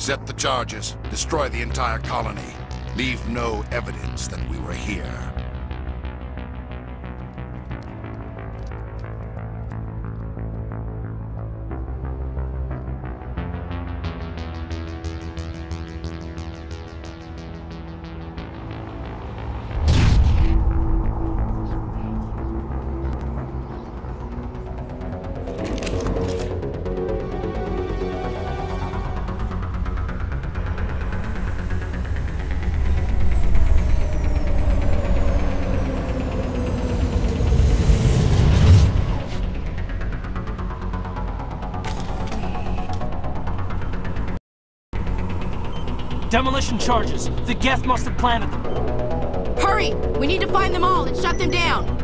Set the charges. Destroy the entire colony. Leave no evidence that we were here. Demolition charges. The Geth must have planted them. Hurry! We need to find them all and shut them down!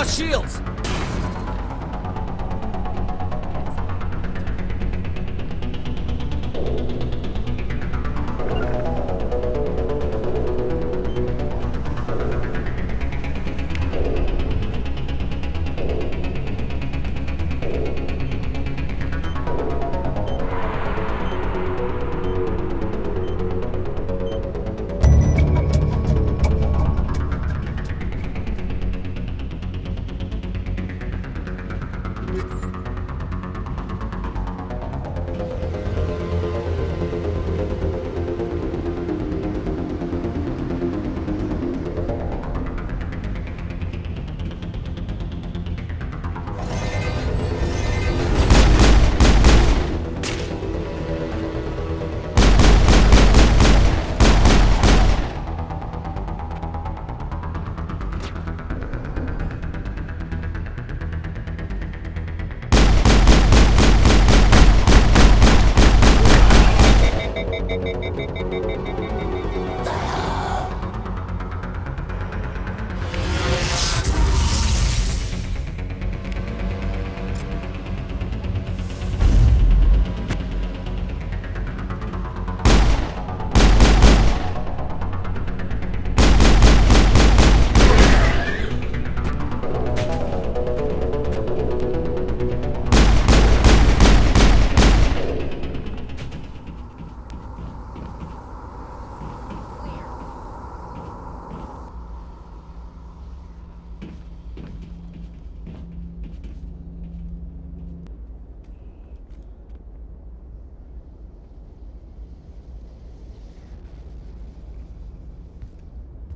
Shields!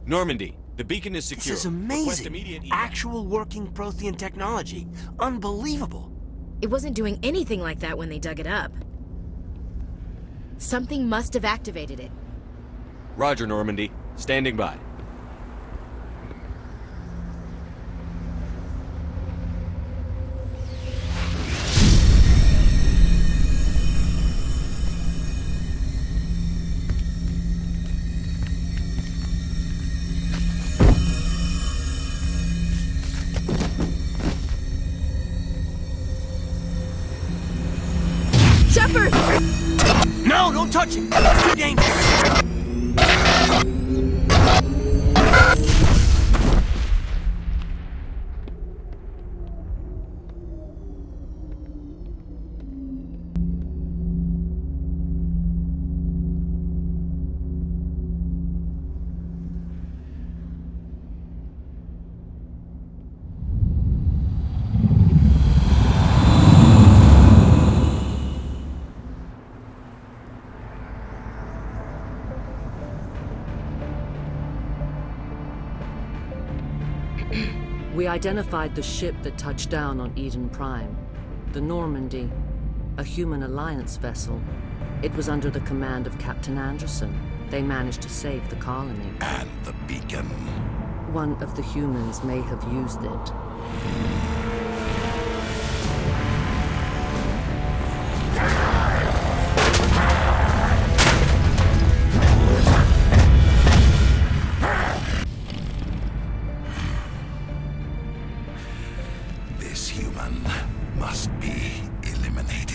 Normandy, the beacon is secure. This is amazing. Actual working Prothean technology. Unbelievable. It wasn't doing anything like that when they dug it up. Something must have activated it. Roger, Normandy. Standing by. Shepard! No, don't touch it! It's too dangerous! identified the ship that touched down on Eden Prime. The Normandy, a human alliance vessel. It was under the command of Captain Anderson. They managed to save the colony. And the beacon. One of the humans may have used it. This human must be eliminated.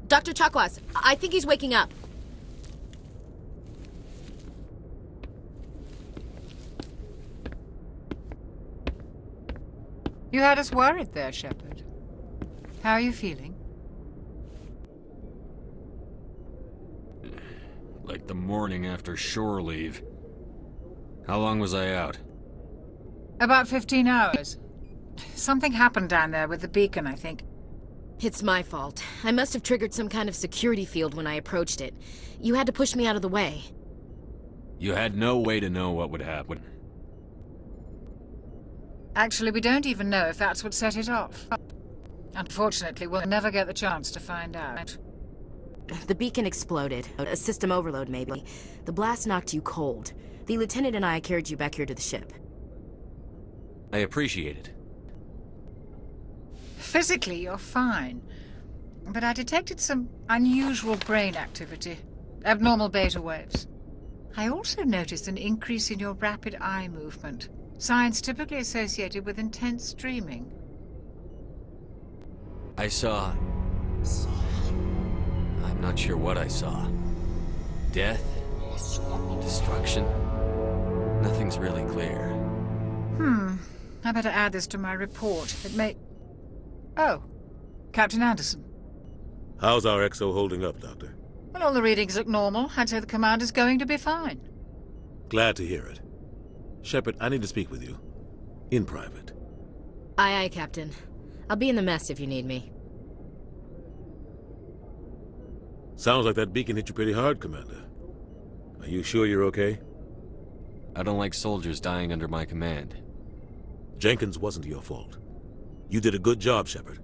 Dr. Chakwas, I think he's waking up. You had us worried there, Shepard. How are you feeling? Like the morning after shore leave. How long was I out? About 15 hours. Something happened down there with the beacon, I think. It's my fault. I must have triggered some kind of security field when I approached it. You had to push me out of the way. You had no way to know what would happen. Actually, we don't even know if that's what set it off. Unfortunately, we'll never get the chance to find out. The beacon exploded. A system overload, maybe. The blast knocked you cold. The lieutenant and I carried you back here to the ship. I appreciate it. Physically, you're fine. But I detected some unusual brain activity. Abnormal beta waves. I also noticed an increase in your rapid eye movement. Signs typically associated with intense dreaming. I saw... I'm not sure what I saw. Death? Destruction? Nothing's really clear. I better add this to my report. It may... Oh, Captain Anderson. How's our XO holding up, Doctor? Well, all the readings look normal. I'd say the commander's going to be fine. Glad to hear it. Shepard, I need to speak with you. In private. Aye, Captain. I'll be in the mess if you need me. Sounds like that beacon hit you pretty hard, Commander. Are you sure you're okay? I don't like soldiers dying under my command. Jenkins wasn't your fault. You did a good job, Shepard.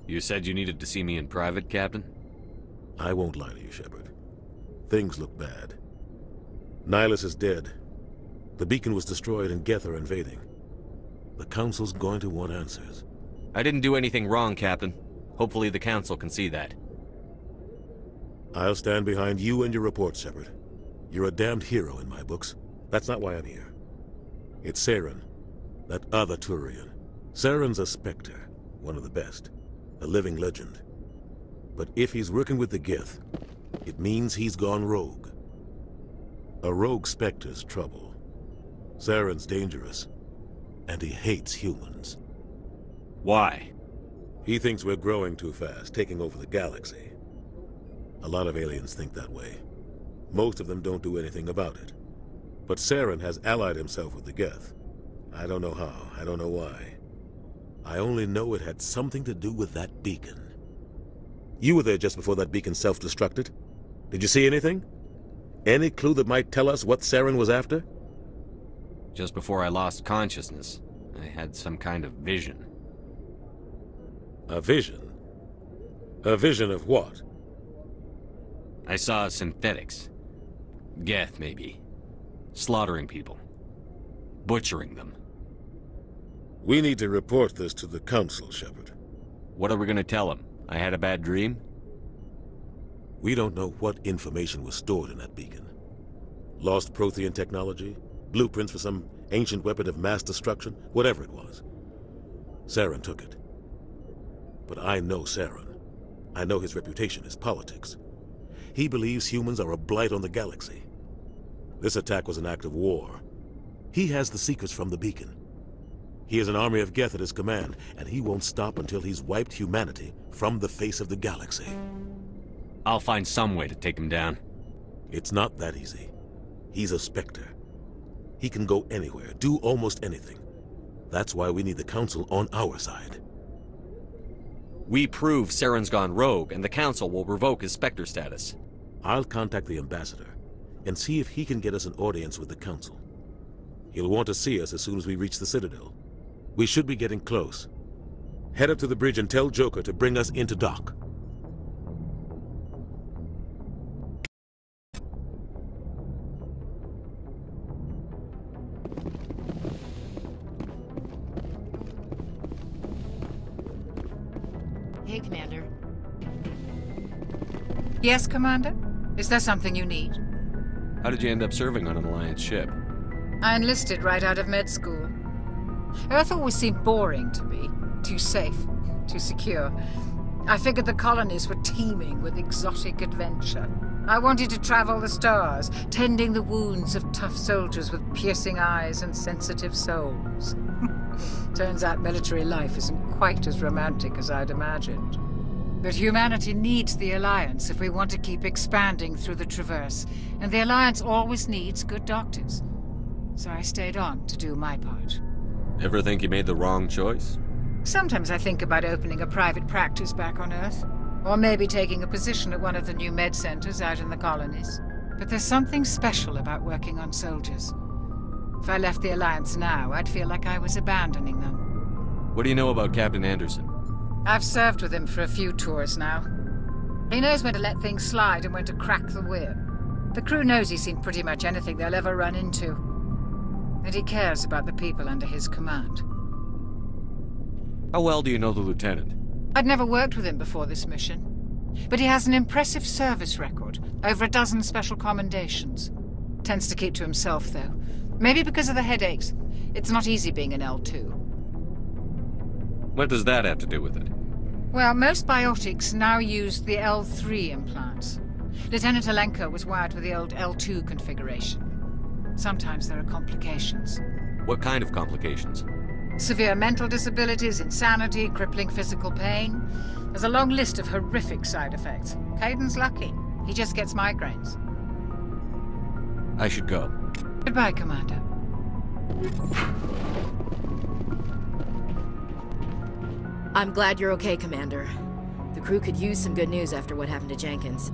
You said you needed to see me in private, Captain? I won't lie to you, Shepard. Things look bad. Nihilus is dead. The beacon was destroyed and Geth are invading. The Council's going to want answers. I didn't do anything wrong, Captain. Hopefully the Council can see that. I'll stand behind you and your report, Shepard. You're a damned hero in my books. That's not why I'm here. It's Saren, that other Turian. Saren's a Spectre, one of the best. A living legend. But if he's working with the Geth, it means he's gone rogue. A rogue Spectre's trouble. Saren's dangerous, and he hates humans. Why? He thinks we're growing too fast, taking over the galaxy. A lot of aliens think that way. Most of them don't do anything about it. But Saren has allied himself with the Geth. I don't know how, I don't know why. I only know it had something to do with that beacon. You were there just before that beacon self-destructed. Did you see anything? Any clue that might tell us what Saren was after? Just before I lost consciousness, I had some kind of vision. A vision? A vision of what? I saw synthetics. Geth, maybe. Slaughtering people. Butchering them. We need to report this to the Council, Shepard. What are we gonna tell them? I had a bad dream? We don't know what information was stored in that beacon. Lost Prothean technology? Blueprints for some ancient weapon of mass destruction? Whatever it was. Saren took it. But I know Saren. I know his reputation is politics. He believes humans are a blight on the galaxy. This attack was an act of war. He has the secrets from the beacon. He has an army of Geth at his command, and he won't stop until he's wiped humanity from the face of the galaxy. I'll find some way to take him down. It's not that easy. He's a Spectre. He can go anywhere, do almost anything. That's why we need the Council on our side. We prove Saren's gone rogue, and the Council will revoke his Spectre status. I'll contact the Ambassador and see if he can get us an audience with the Council. He'll want to see us as soon as we reach the Citadel. We should be getting close. Head up to the bridge and tell Joker to bring us into dock. Hey, Commander. Yes, Commander? Is there something you need? How did you end up serving on an Alliance ship? I enlisted right out of med school. Earth always seemed boring to me. Too safe, too secure. I figured the colonies were teeming with exotic adventure. I wanted to travel the stars, tending the wounds of tough soldiers with piercing eyes and sensitive souls. Turns out military life isn't quite as romantic as I'd imagined. But humanity needs the Alliance if we want to keep expanding through the Traverse, and the Alliance always needs good doctors. So I stayed on to do my part. Ever think you made the wrong choice? Sometimes I think about opening a private practice back on Earth, or maybe taking a position at one of the new med centers out in the colonies. But there's something special about working on soldiers. If I left the Alliance now, I'd feel like I was abandoning them. What do you know about Captain Anderson? I've served with him for a few tours now. He knows when to let things slide and when to crack the whip. The crew knows he's seen pretty much anything they'll ever run into. And he cares about the people under his command. How well do you know the Lieutenant? I'd never worked with him before this mission. But he has an impressive service record, over a dozen special commendations. Tends to keep to himself, though. Maybe because of the headaches. It's not easy being an L2. What does that have to do with it? Well, most biotics now use the L3 implants. Lieutenant Alenko was wired with the old L2 configuration. Sometimes there are complications. What kind of complications? Severe mental disabilities, insanity, crippling physical pain. There's a long list of horrific side effects. Kaiden's lucky. He just gets migraines. I should go. Goodbye, Commander. I'm glad you're okay, Commander. The crew could use some good news after what happened to Jenkins.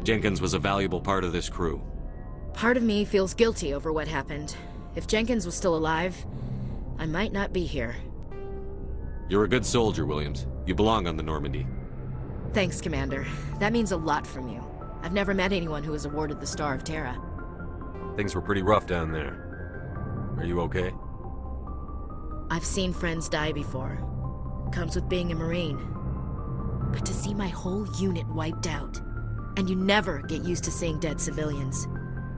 Jenkins was a valuable part of this crew. Part of me feels guilty over what happened. If Jenkins was still alive, I might not be here. You're a good soldier, Williams. You belong on the Normandy. Thanks, Commander. That means a lot from you. I've never met anyone who was awarded the Star of Terra. Things were pretty rough down there. Are you okay? I've seen friends die before. Comes with being a Marine. But to see my whole unit wiped out, and you never get used to seeing dead civilians.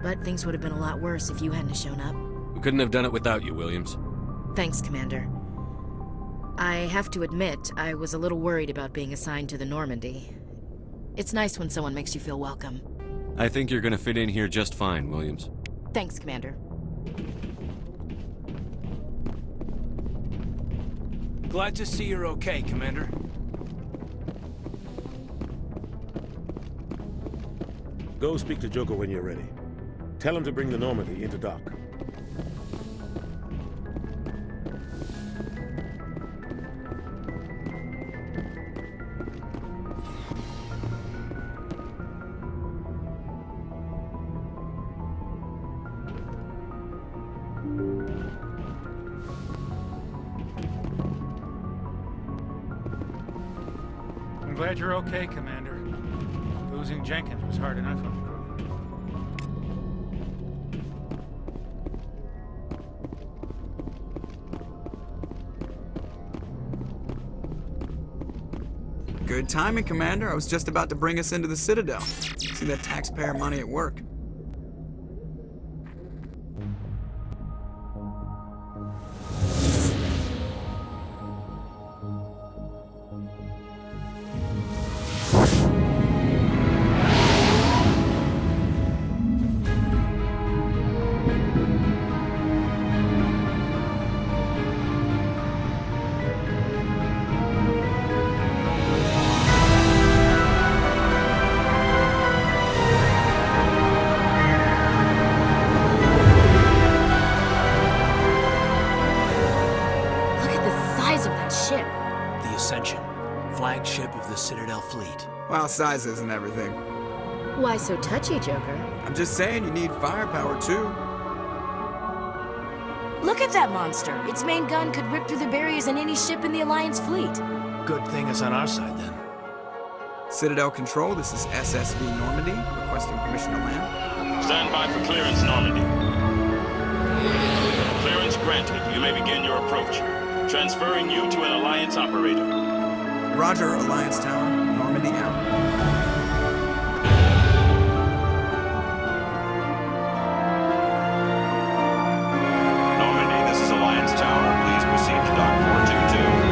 But things would have been a lot worse if you hadn't shown up. We couldn't have done it without you, Williams. Thanks, Commander. I have to admit, I was a little worried about being assigned to the Normandy. It's nice when someone makes you feel welcome. I think you're gonna fit in here just fine, Williams. Thanks, Commander. Glad to see you're okay, Commander. Go speak to Joker when you're ready. Tell him to bring the Normandy into dock. I'm glad you're okay, Commander. Losing Jenkins was hard enough on the crew. Good timing, Commander. I was just about to bring us into the Citadel. See that taxpayer money at work. fleet. Well, sizes and everything. Why so touchy, Joker? I'm just saying you need firepower, too. Look at that monster! Its main gun could rip through the barriers in any ship in the Alliance fleet. Good thing it's on our side, then. Citadel Control, this is SSV Normandy, requesting permission to land. Stand by for clearance, Normandy. Clearance granted. You may begin your approach. Transferring you to an Alliance operator. Roger, Alliance Tower. Normandy out. Normandy, this is Alliance Tower. Please proceed to Dock 422.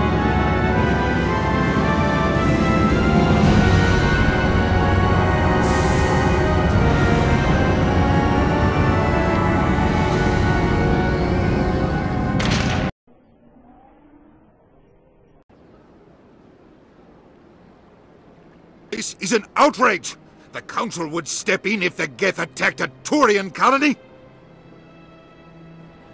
This is an outrage! The Council would step in if the Geth attacked a Turian colony?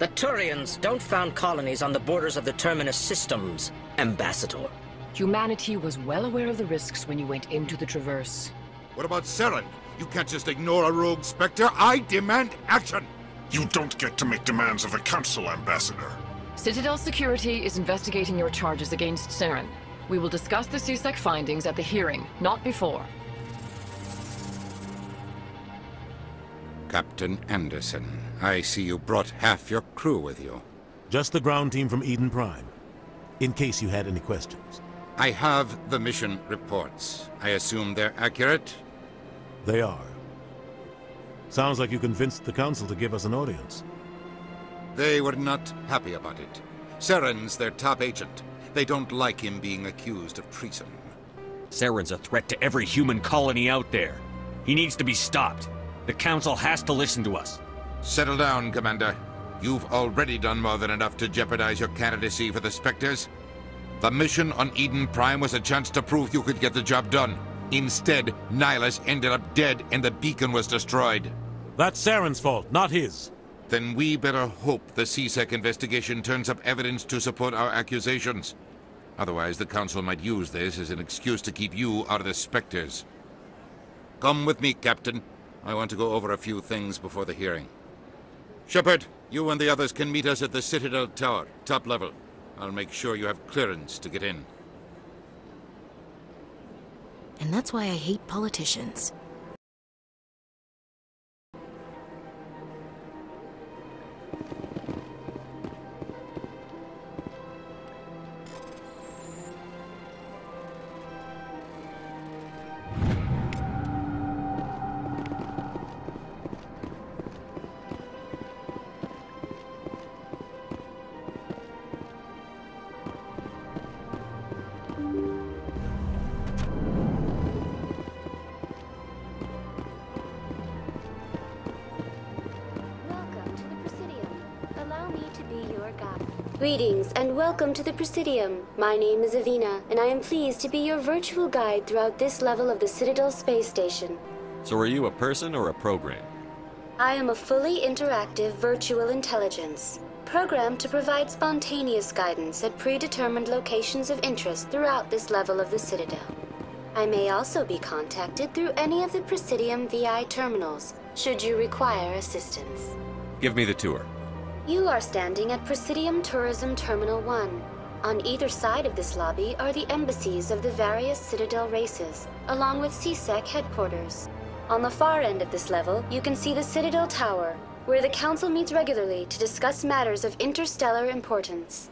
The Turians don't found colonies on the borders of the Terminus systems, Ambassador. Humanity was well aware of the risks when you went into the Traverse. What about Saren? You can't just ignore a rogue Spectre. I demand action! You don't get to make demands of the Council, Ambassador. Citadel Security is investigating your charges against Saren. We will discuss the CSEC findings at the hearing, not before. Captain Anderson, I see you brought half your crew with you. Just the ground team from Eden Prime, in case you had any questions. I have the mission reports. I assume they're accurate? They are. Sounds like you convinced the Council to give us an audience. They were not happy about it. Saren's their top agent. They don't like him being accused of treason. Saren's a threat to every human colony out there. He needs to be stopped. The Council has to listen to us. Settle down, Commander. You've already done more than enough to jeopardize your candidacy for the Spectres. The mission on Eden Prime was a chance to prove you could get the job done. Instead, Nihilus ended up dead and the beacon was destroyed. That's Saren's fault, not his. Then we better hope the CSEC investigation turns up evidence to support our accusations. Otherwise, the Council might use this as an excuse to keep you out of the Spectres. Come with me, Captain. I want to go over a few things before the hearing. Shepard, you and the others can meet us at the Citadel Tower, top level. I'll make sure you have clearance to get in. And that's why I hate politicians. Greetings and welcome to the Presidium. My name is Avina, and I am pleased to be your virtual guide throughout this level of the Citadel Space Station. So are you a person or a program? I am a fully interactive virtual intelligence, programmed to provide spontaneous guidance at predetermined locations of interest throughout this level of the Citadel. I may also be contacted through any of the Presidium VI terminals, should you require assistance. Give me the tour. You are standing at Presidium Tourism Terminal 1. On either side of this lobby are the embassies of the various Citadel races, along with CSEC headquarters. On the far end of this level, you can see the Citadel Tower, where the Council meets regularly to discuss matters of interstellar importance.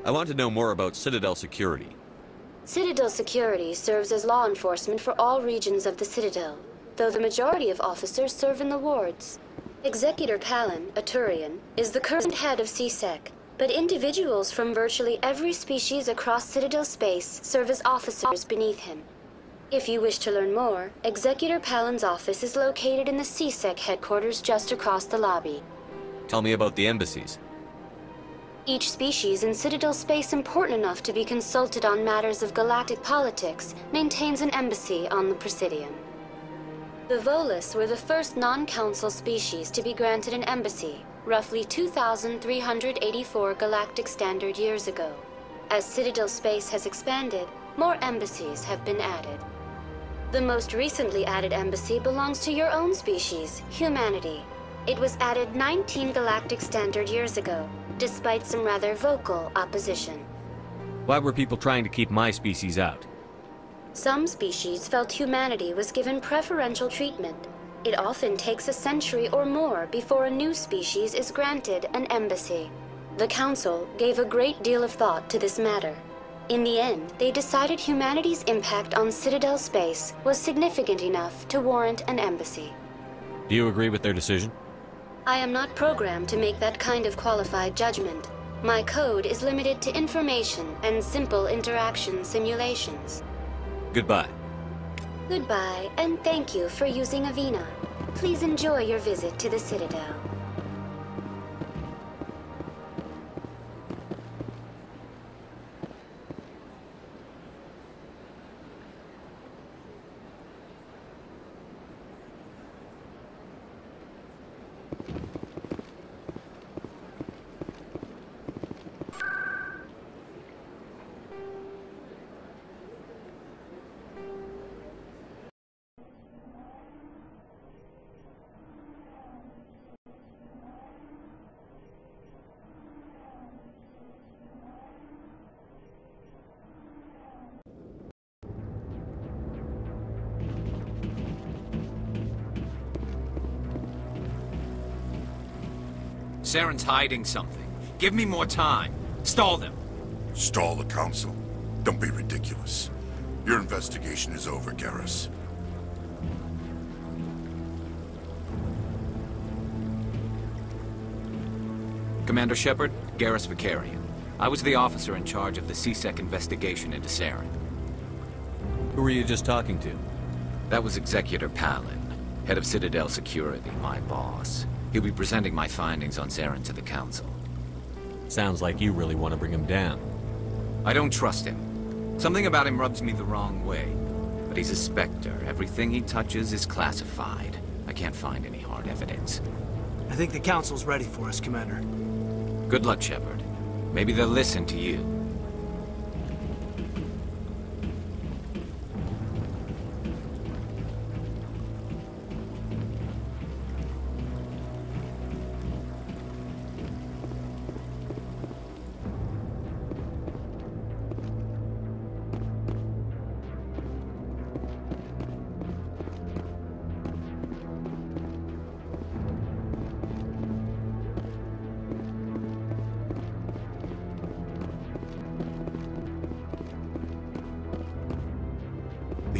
I want to know more about Citadel Security. Citadel Security serves as law enforcement for all regions of the Citadel, though the majority of officers serve in the wards. Executor Palin, a Turian, is the current head of CSEC, but individuals from virtually every species across Citadel space serve as officers beneath him. If you wish to learn more, Executor Palin's office is located in the CSEC headquarters just across the lobby. Tell me about the embassies. Each species in Citadel space important enough to be consulted on matters of galactic politics maintains an embassy on the Presidium. The Volus were the first non-council species to be granted an embassy, roughly 2,384 galactic standard years ago. As Citadel space has expanded, more embassies have been added. The most recently added embassy belongs to your own species, humanity. It was added 19 galactic standard years ago, despite some rather vocal opposition. Why were people trying to keep my species out? Some species felt humanity was given preferential treatment. It often takes a century or more before a new species is granted an embassy. The Council gave a great deal of thought to this matter. In the end, they decided humanity's impact on Citadel space was significant enough to warrant an embassy. Do you agree with their decision? I am not programmed to make that kind of qualified judgment. My code is limited to information and simple interaction simulations. Goodbye. Goodbye, and thank you for using Avina. Please enjoy your visit to the Citadel. Saren's hiding something. Give me more time. Stall them. Stall the Council? Don't be ridiculous. Your investigation is over, Garrus. Commander Shepard, Garrus Vakarian. I was the officer in charge of the C-Sec investigation into Saren. Who were you just talking to? That was Executor Palin, head of Citadel Security, my boss. He'll be presenting my findings on Saren to the Council. Sounds like you really want to bring him down. I don't trust him. Something about him rubs me the wrong way. But he's a Spectre. Everything he touches is classified. I can't find any hard evidence. I think the Council's ready for us, Commander. Good luck, Shepard. Maybe they'll listen to you.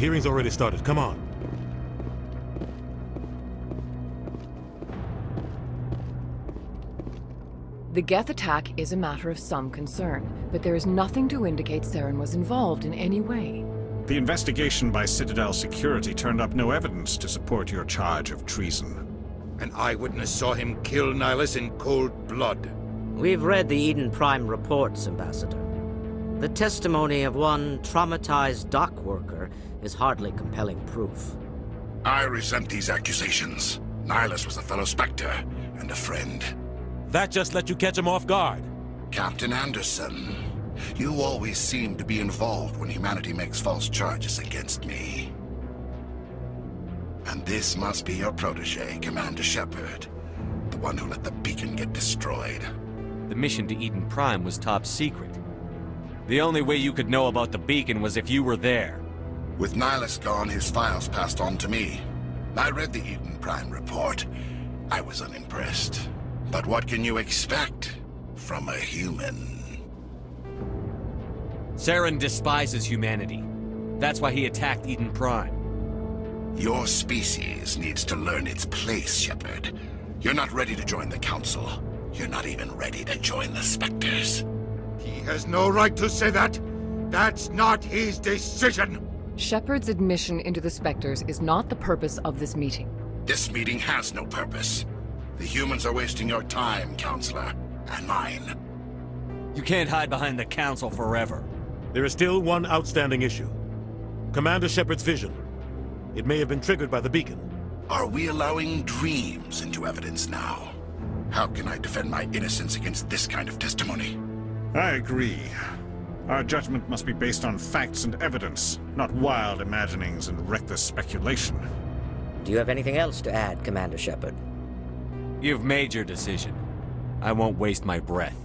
The hearing's already started. Come on. The Geth attack is a matter of some concern, but there is nothing to indicate Saren was involved in any way. The investigation by Citadel Security turned up no evidence to support your charge of treason. An eyewitness saw him kill Nihilus in cold blood. We've read the Eden Prime reports, Ambassador. The testimony of one traumatized dock worker is hardly compelling proof. I resent these accusations. Nihilus was a fellow Spectre and a friend. That just let you catch him off guard. Captain Anderson, you always seem to be involved when humanity makes false charges against me. And this must be your protege, Commander Shepard, the one who let the beacon get destroyed. The mission to Eden Prime was top secret. The only way you could know about the beacon was if you were there. With Nihilus gone, his files passed on to me. I read the Eden Prime report. I was unimpressed. But what can you expect from a human? Saren despises humanity. That's why he attacked Eden Prime. Your species needs to learn its place, Shepard. You're not ready to join the Council. You're not even ready to join the Spectres. He has no right to say that. That's not his decision. Shepard's admission into the Spectres is not the purpose of this meeting. This meeting has no purpose. The humans are wasting your time, Counselor, and mine. You can't hide behind the Council forever. There is still one outstanding issue. Commander Shepard's vision. It may have been triggered by the beacon. Are we allowing dreams into evidence now? How can I defend my innocence against this kind of testimony? I agree. Our judgment must be based on facts and evidence, not wild imaginings and reckless speculation. Do you have anything else to add, Commander Shepard? You've made your decision. I won't waste my breath.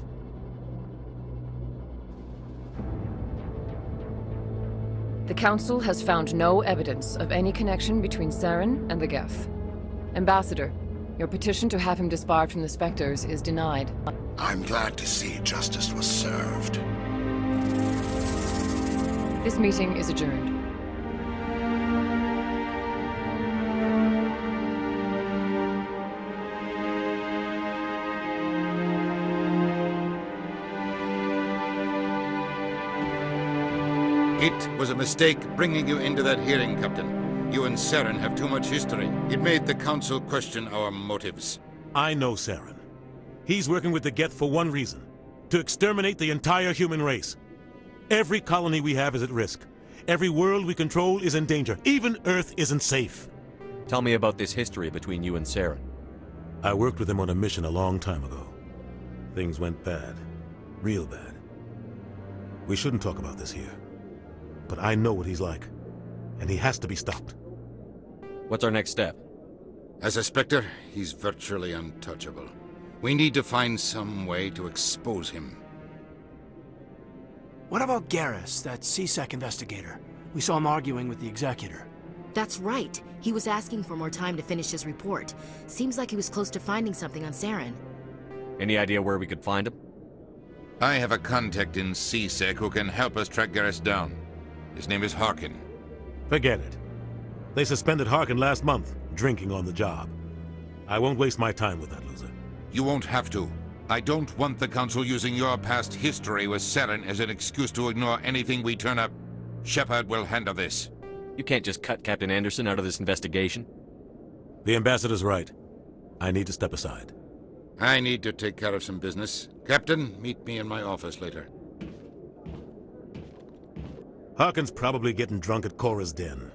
The Council has found no evidence of any connection between Saren and the Geth. Ambassador, your petition to have him disbarred from the Spectres is denied. I'm glad to see justice was served. This meeting is adjourned. It was a mistake bringing you into that hearing, Captain. You and Saren have too much history. It made the Council question our motives. I know Saren. He's working with the Geth for one reason: to exterminate the entire human race. Every colony we have is at risk. Every world we control is in danger. Even Earth isn't safe. Tell me about this history between you and Saren. I worked with him on a mission a long time ago. Things went bad. Real bad. We shouldn't talk about this here. But I know what he's like, and he has to be stopped. What's our next step? As a Spectre, he's virtually untouchable. We need to find some way to expose him. What about Garrus, that C-Sec investigator? We saw him arguing with the Executor. That's right. He was asking for more time to finish his report. Seems like he was close to finding something on Saren. Any idea where we could find him? I have a contact in C-Sec who can help us track Garrus down. His name is Harkin. Forget it. They suspended Harkin last month, drinking on the job. I won't waste my time with that loser. You won't have to. I don't want the Council using your past history with Saren as an excuse to ignore anything we turn up. Shepard will handle this. You can't just cut Captain Anderson out of this investigation. The Ambassador's right. I need to step aside. I need to take care of some business. Captain, meet me in my office later. Harkin's probably getting drunk at Cora's Den.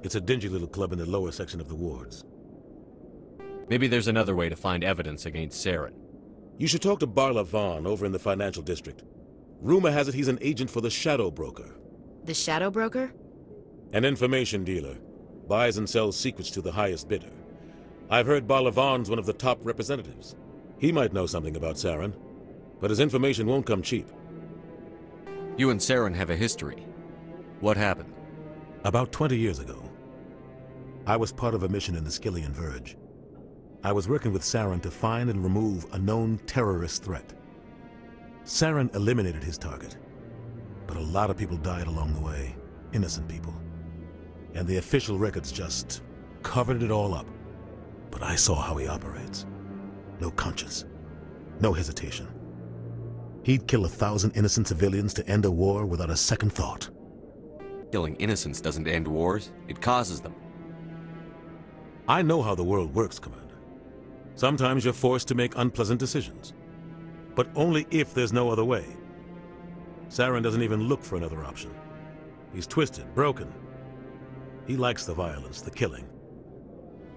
It's a dingy little club in the lower section of the wards. Maybe there's another way to find evidence against Saren. You should talk to Barla Vaughn over in the financial district. Rumor has it he's an agent for the Shadow Broker. The Shadow Broker? An information dealer. Buys and sells secrets to the highest bidder. I've heard Barla Vaughn's one of the top representatives. He might know something about Saren, but his information won't come cheap. You and Saren have a history. What happened? About 20 years ago, I was part of a mission in the Skillian Verge. I was working with Saren to find and remove a known terrorist threat. Saren eliminated his target, but a lot of people died along the way, innocent people. And the official records just covered it all up. But I saw how he operates. No conscience, no hesitation. He'd kill 1,000 innocent civilians to end a war without a second thought. Killing innocents doesn't end wars, it causes them. I know how the world works, Commander. Sometimes you're forced to make unpleasant decisions. But only if there's no other way. Saren doesn't even look for another option. He's twisted, broken. He likes the violence, the killing.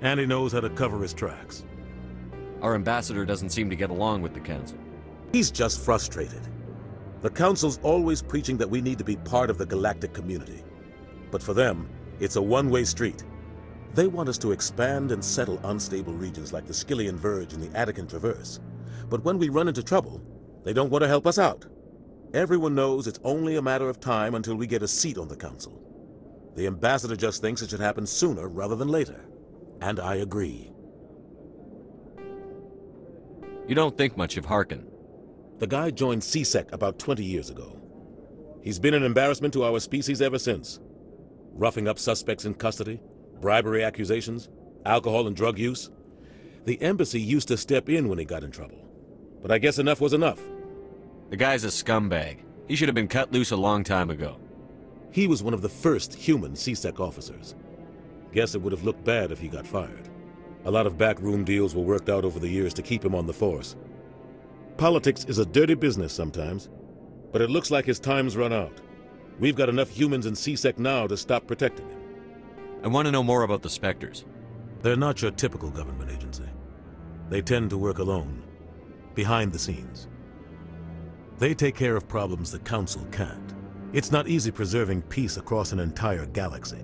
And he knows how to cover his tracks. Our ambassador doesn't seem to get along with the Council. He's just frustrated. The Council's always preaching that we need to be part of the galactic community. But for them, it's a one-way street. They want us to expand and settle unstable regions like the Skillian Verge and the Attican Traverse. But when we run into trouble, they don't want to help us out. Everyone knows it's only a matter of time until we get a seat on the Council. The Ambassador just thinks it should happen sooner rather than later. And I agree. You don't think much of Harkin. The guy joined C-Sec about 20 years ago. He's been an embarrassment to our species ever since. Roughing up suspects in custody, bribery accusations, alcohol and drug use. The embassy used to step in when he got in trouble. But I guess enough was enough. The guy's a scumbag. He should have been cut loose a long time ago. He was one of the first human C-Sec officers. Guess it would have looked bad if he got fired. A lot of backroom deals were worked out over the years to keep him on the force. Politics is a dirty business sometimes, but it looks like his time's run out. We've got enough humans in C-Sec now to stop protecting him. I want to know more about the Spectres. They're not your typical government agency. They tend to work alone, behind the scenes. They take care of problems the Council can't. It's not easy preserving peace across an entire galaxy.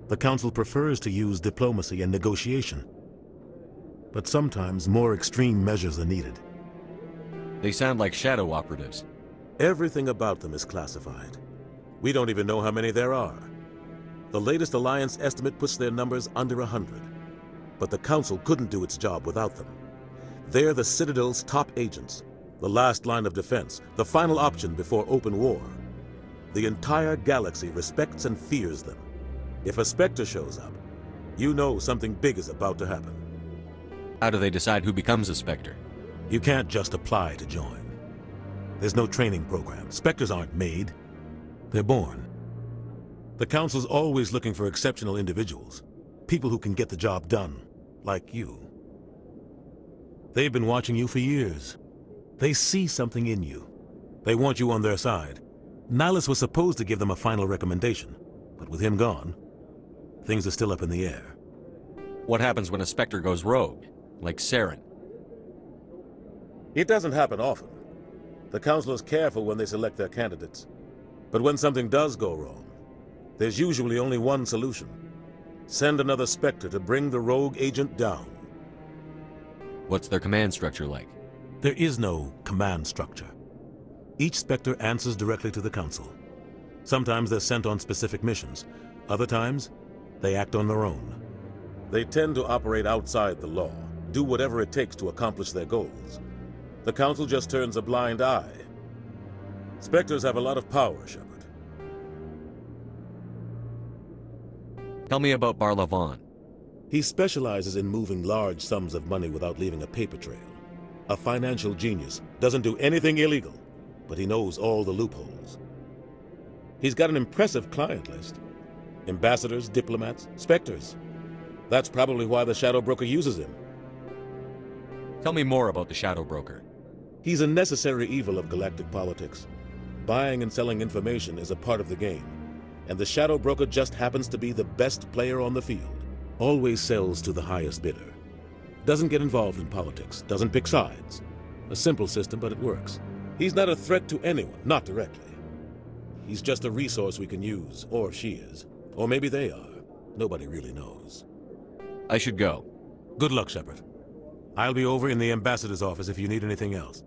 The Council prefers to use diplomacy and negotiation. But sometimes more extreme measures are needed. They sound like shadow operatives. Everything about them is classified. We don't even know how many there are. The latest Alliance estimate puts their numbers under 100. But the Council couldn't do its job without them. They're the Citadel's top agents, the last line of defense, the final option before open war. The entire galaxy respects and fears them. If a Spectre shows up, you know something big is about to happen. How do they decide who becomes a Spectre? You can't just apply to join. There's no training program. Spectres aren't made. They're born. The Council's always looking for exceptional individuals. People who can get the job done, like you. They've been watching you for years. They see something in you. They want you on their side. Nihilus was supposed to give them a final recommendation, but with him gone, things are still up in the air. What happens when a Spectre goes rogue, like Saren? It doesn't happen often. The Council is careful when they select their candidates. But when something does go wrong, there's usually only one solution. Send another Spectre to bring the rogue agent down. What's their command structure like? There is no command structure. Each Spectre answers directly to the Council. Sometimes they're sent on specific missions. Other times, they act on their own. They tend to operate outside the law, do whatever it takes to accomplish their goals. The Council just turns a blind eye. Spectres have a lot of power, Shepard. Tell me about Barlavan. He specializes in moving large sums of money without leaving a paper trail. A financial genius, doesn't do anything illegal, but he knows all the loopholes. He's got an impressive client list. Ambassadors, diplomats, Spectres. That's probably why the Shadow Broker uses him. Tell me more about the Shadow Broker. He's a necessary evil of galactic politics. Buying and selling information is a part of the game, and the Shadow Broker just happens to be the best player on the field. Always sells to the highest bidder. Doesn't get involved in politics, doesn't pick sides. A simple system, but it works. He's not a threat to anyone, not directly. He's just a resource we can use, or she is. Or maybe they are. Nobody really knows. I should go. Good luck, Shepard. I'll be over in the Ambassador's office if you need anything else.